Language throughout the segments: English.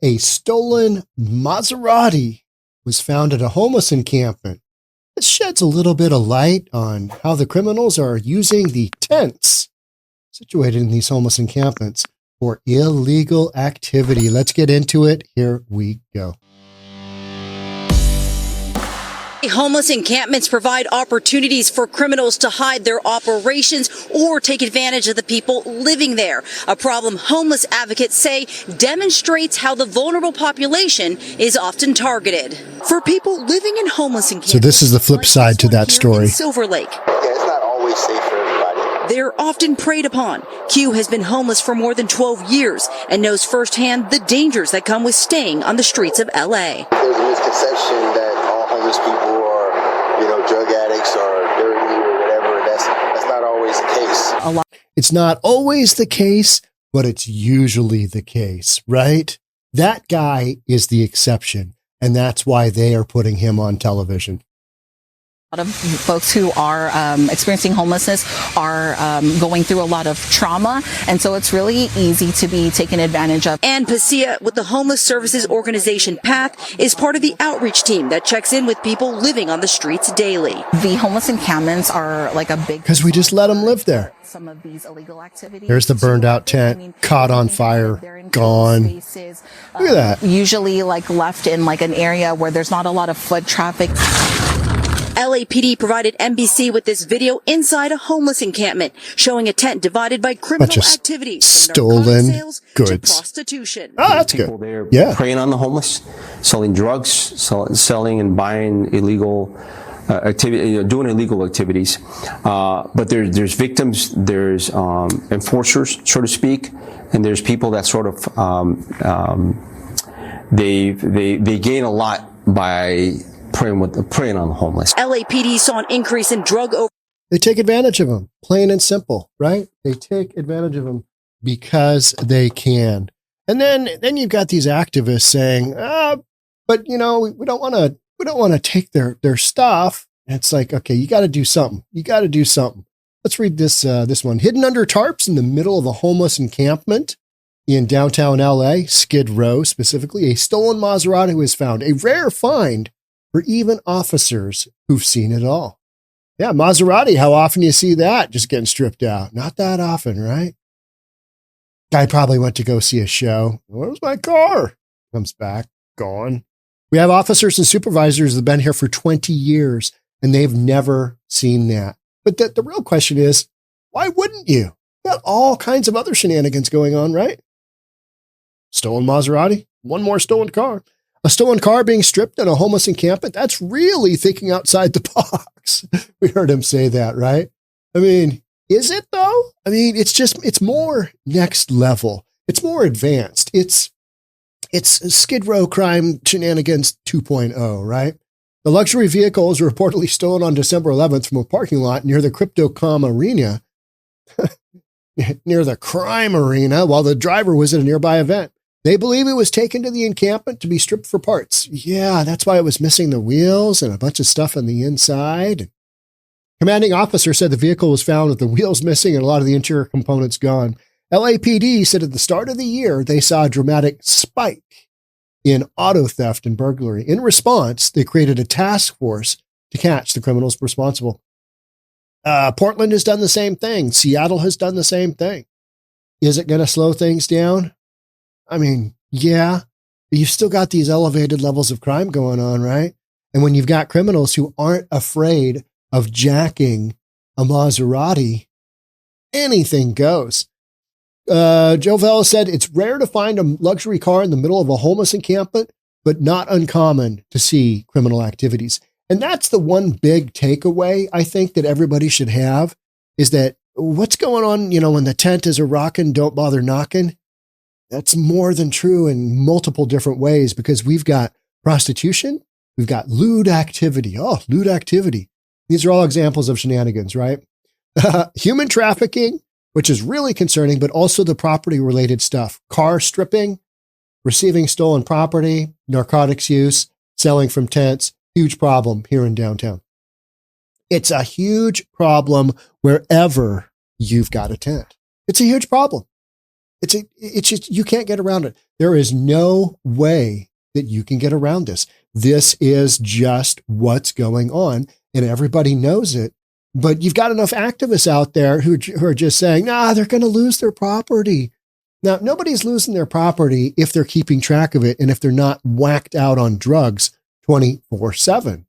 A stolen Maserati was found at a homeless encampment. It sheds a little bit of light on how the criminals are using the tents situated in these homeless encampments for illegal activity. Let's get into it. Here we go. Homeless encampments provide opportunities for criminals to hide their operations or take advantage of the people living there. A problem homeless advocates say demonstrates how the vulnerable population is often targeted. For people living in homeless encampments. So this is the flip side to that story. Silver Lake. Yeah, it's not always safe for everybody. They're often preyed upon. Q has been homeless for more than 12 years and knows firsthand the dangers that come with staying on the streets of LA. There's a misconception that all homeless people are, drug addicts or dirty or whatever. That's not always the case. It's not always the case, but it's usually the case, right? That guy is the exception, and that's why they are putting him on television. A lot of folks who are experiencing homelessness are going through a lot of trauma, and so it's really easy to be taken advantage of. Ann Pacia with the homeless services organization PATH is part of the outreach team that checks in with people living on the streets daily. The homeless encampments are like a big... Because we just let them live there. Some of these illegal activities. There's the burned out tent, caught on fire, gone. Look at that. Usually left in an area where there's not a lot of foot traffic. LAPD provided NBC with this video inside a homeless encampment showing a tent divided by criminal activities, stolen sales goods, to prostitution. Oh, that's people good. There preying on the homeless, selling drugs, selling and buying illegal activity, doing illegal activities. But there's victims, there's enforcers, so to speak, and there's people that sort of they gain a lot by preying on the homeless. LAPD saw an increase in drug over. They take advantage of them, plain and simple, right? They take advantage of them because they can. And then you've got these activists saying, but we don't want to take their stuff. And it's like, okay, you got to do something. Let's read this one. Hidden under tarps in the middle of a homeless encampment in downtown LA, Skid Row specifically, a stolen Maserati was found, a rare find for even officers who've seen it all. Yeah, Maserati, how often do you see that just getting stripped out? Not that often, right? Guy probably went to go see a show. Where's my car? Comes back, gone. We have officers and supervisors that have been here for 20 years, and they've never seen that. But the real question is, why wouldn't you? You got all kinds of other shenanigans going on, right? Stolen Maserati, one more stolen car. A stolen car being stripped in a homeless encampment, that's really thinking outside the box. We heard him say that, right? I mean, is it though? I mean, it's more next level. It's more advanced. It's Skid Row crime shenanigans 2.0, right? The luxury vehicle was reportedly stolen on December 11th from a parking lot near the Crypto.com arena, near the crime arena, while the driver was at a nearby event. They believe it was taken to the encampment to be stripped for parts. Yeah, that's why it was missing the wheels and a bunch of stuff on the inside. Commanding officer said the vehicle was found with the wheels missing and a lot of the interior components gone. LAPD said at the start of the year, they saw a dramatic spike in auto theft and burglary. In response, they created a task force to catch the criminals responsible. Portland has done the same thing. Seattle has done the same thing. Is it going to slow things down? I mean, yeah, but you've still got these elevated levels of crime going on, right? And when you've got criminals who aren't afraid of jacking a Maserati, anything goes. Joe Vella said it's rare to find a luxury car in the middle of a homeless encampment, but not uncommon to see criminal activities. And that's the one big takeaway I think that everybody should have is that what's going on, when the tent is a rockin', don't bother knocking. That's more than true in multiple different ways because we've got prostitution, we've got lewd activity. Oh, lewd activity. These are all examples of shenanigans, right? Human trafficking, which is really concerning, but also the property-related stuff. Car stripping, receiving stolen property, narcotics use, selling from tents. Huge problem here in downtown. It's a huge problem wherever you've got a tent. It's a huge problem. It's just, you can't get around it. There is no way that you can get around this. This is just what's going on, and everybody knows it. But you've got enough activists out there who are just saying, nah, they're going to lose their property. Now, nobody's losing their property if they're keeping track of it and if they're not whacked out on drugs 24/7,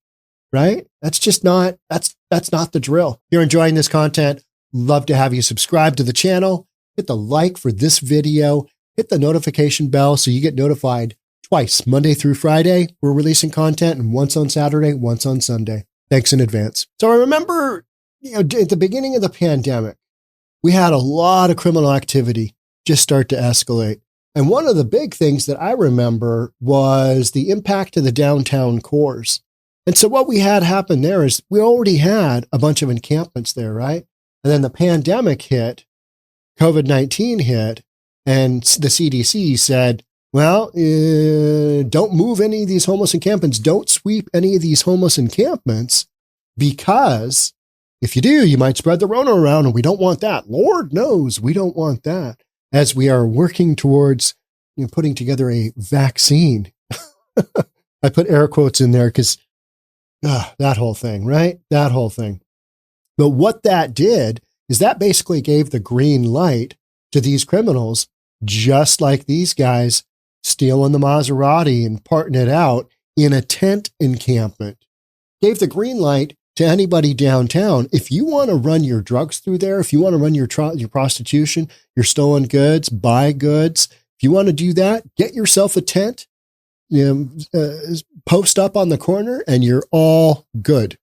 right? That's just not, that's not the drill. If you're enjoying this content, love to have you subscribe to the channel, hit the like for this video, hit the notification bell so you get notified twice, Monday through Friday. We're releasing content, and once on Saturday, once on Sunday. Thanks in advance. So I remember, at the beginning of the pandemic, we had a lot of criminal activity just start to escalate. And one of the big things that I remember was the impact to the downtown cores. And so what we had happen there is we already had a bunch of encampments there, right? And then the pandemic hit, COVID-19 hit, and the CDC said, well, don't move any of these homeless encampments. Don't sweep any of these homeless encampments, because if you do, you might spread the Rona around, and we don't want that. Lord knows we don't want that, as we are working towards putting together a vaccine. I put air quotes in there because that whole thing, right? That whole thing. But what that did is that basically gave the green light to these criminals, just like these guys stealing the Maserati and parting it out in a tent encampment. Gave the green light to anybody downtown. If you want to run your drugs through there, if you want to run your prostitution, your stolen goods, buy goods, if you want to do that, get yourself a tent, post up on the corner, and you're all good.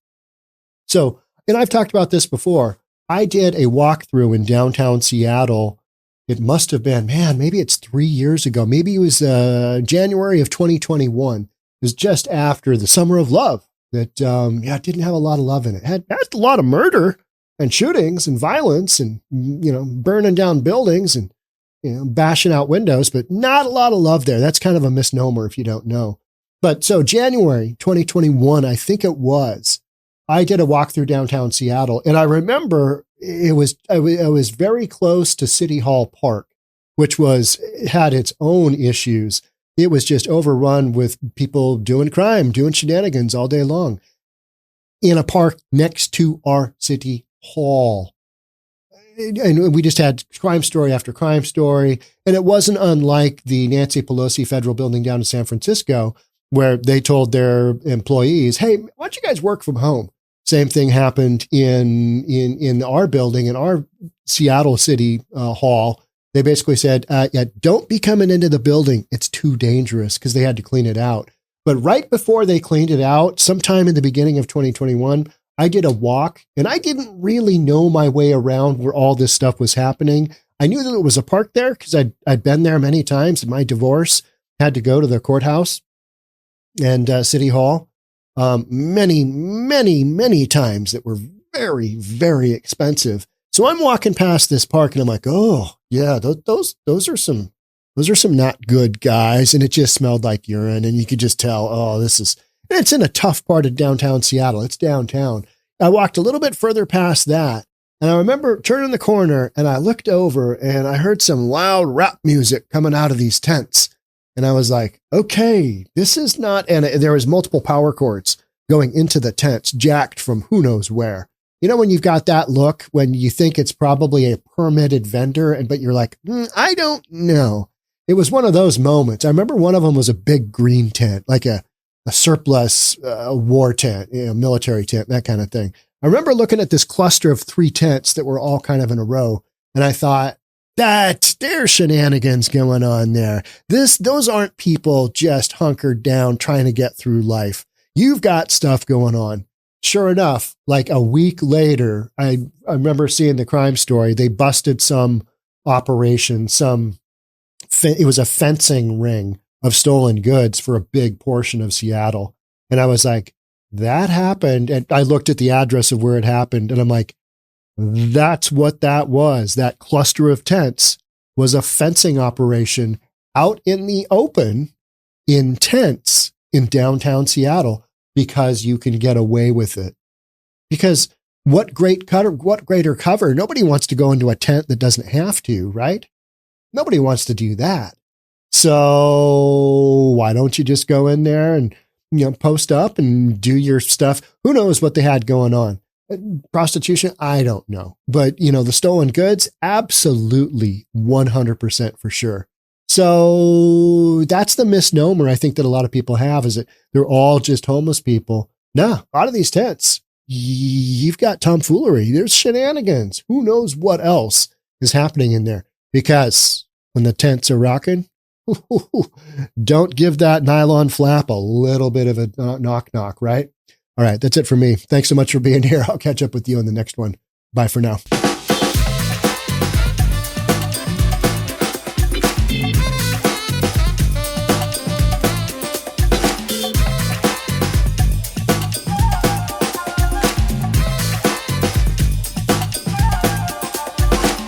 So, and I've talked about this before. I did a walkthrough in downtown Seattle. It must have been, maybe it's 3 years ago. Maybe it was January of 2021. It was just after the Summer of Love that, it didn't have a lot of love in it. It had a lot of murder and shootings and violence and, burning down buildings and, bashing out windows, but not a lot of love there. That's kind of a misnomer if you don't know. But so January 2021, I think it was, I did a walk through downtown Seattle, and I remember I was very close to City Hall Park, which had its own issues. It was just overrun with people doing crime, doing shenanigans all day long in a park next to our city hall. And we just had crime story after crime story. And it wasn't unlike the Nancy Pelosi federal building down in San Francisco, where they told their employees, hey, why don't you guys work from home? Same thing happened in our building, in our Seattle City Hall. They basically said, don't be coming into the building. It's too dangerous, because they had to clean it out. But right before they cleaned it out, sometime in the beginning of 2021, I did a walk, and I didn't really know my way around where all this stuff was happening. I knew that it was a park there because I'd been there many times. In my divorce, had to go to the courthouse and City Hall. Many, many, many times that were very, very expensive. So I'm walking past this park, and I'm like, oh yeah, those are some not good guys. And it just smelled like urine, and you could just tell, it's in a tough part of downtown Seattle. It's downtown. I walked a little bit further past that, and I remember turning the corner, and I looked over, and I heard some loud rap music coming out of these tents. And I was like, okay, this is not, and there was multiple power cords going into the tents, jacked from who knows where. When you've got that look, when you think it's probably a permitted vendor, but you're like, I don't know. It was one of those moments. I remember one of them was a big green tent, like a surplus war tent, military tent, that kind of thing. I remember looking at this cluster of 3 tents that were all kind of in a row, and I thought, there's shenanigans going on there. Those aren't people just hunkered down trying to get through life. You've got stuff going on. Sure enough, like a week later, I remember seeing the crime story. They busted some operation, it was a fencing ring of stolen goods for a big portion of Seattle. And I was like, that happened. And I looked at the address of where it happened, and I'm like, that's what that was. That cluster of tents was a fencing operation out in the open in tents in downtown Seattle, because you can get away with it. Because what greater cover? Nobody wants to go into a tent that doesn't have to, right? Nobody wants to do that. So why don't you just go in there and, post up and do your stuff? Who knows what they had going on? Prostitution? I don't know. But, the stolen goods? Absolutely 100% for sure. So that's the misnomer I think that a lot of people have, is that they're all just homeless people. No, a lot of these tents, you've got tomfoolery. There's shenanigans. Who knows what else is happening in there? Because when the tents are rocking, don't give that nylon flap a little bit of a knock, right? All right, that's it for me. Thanks so much for being here. I'll catch up with you on the next one. Bye for now.